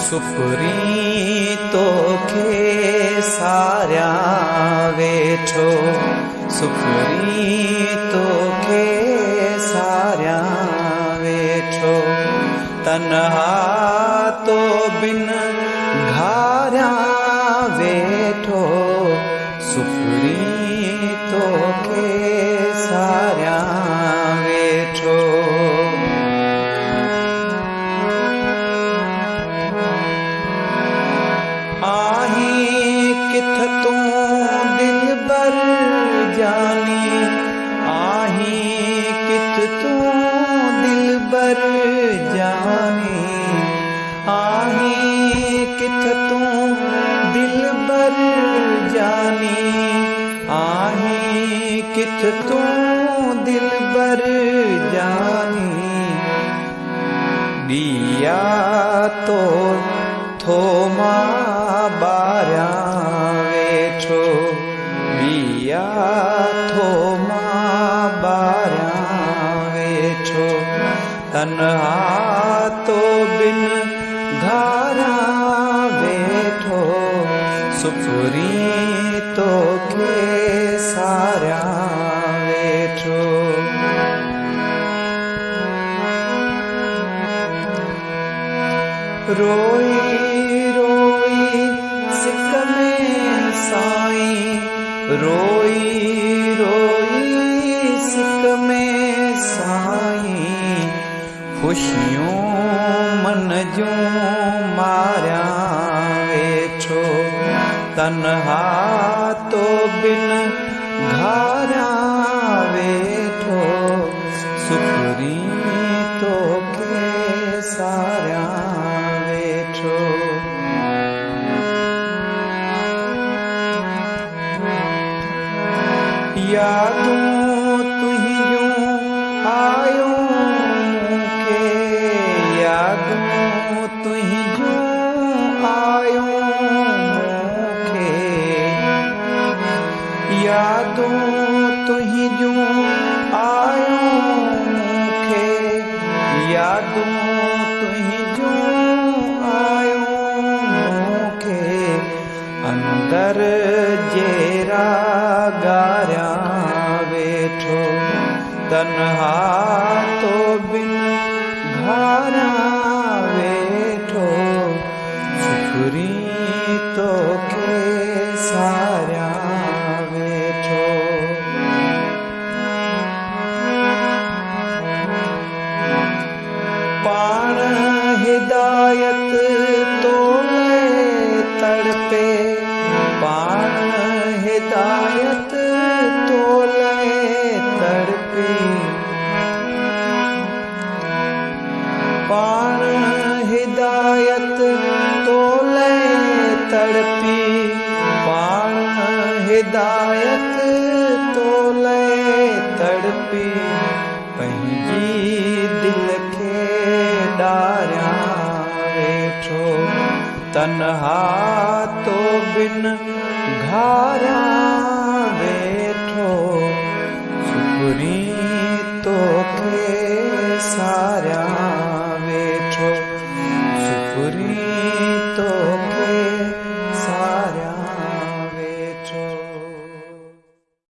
सुफरी तोखे सारिया वेठो सुफरी तोखे सारिया वेठो तन्हा तो बिन घारिया वेठो सुफरी तोखे सारिया वेठो किथ तूं दिलबर जानी आही किथ तूं दिलबर जानी आही किथ तूं दिलबर जानी आही किथ तूं दिलबर जानी दिया तो थोमा बारिया वेठो दिया थोमा बारिया वेठो तन्हा तो बिन घारिया वेठो सुफरी तोखे सारिया वेठो रोई रोई सिक में साईं रोई रोई सिक में साईं खुशियों मन जूं मारिया वेठो तन्हा तो बिन घारिया वेठो सुफरी तोखे सारिया यादूं तुहिंजूं आयो मूंखे यादूं तुहिंजूं आयो मूंखे यादूं तुहिंजूं आयो मूंखे यादूं तुहिंजूं आयो मूंखे अंदर जेरा गारिया वेठो तन्हा तो बिन घारिया वेठो सुफरी तोखे सारिया वेठो पाण हिदायत तोले तड़पे पाण हिदायत तोले तड़पी पाण हिदायत तोले तड़पी पाण हिदायत तोले तड़पी पंहिंजी दिल खे ॾारिया वेठो तन्हा तो बिन घारिया वेठो सुफरी तोखे सारिया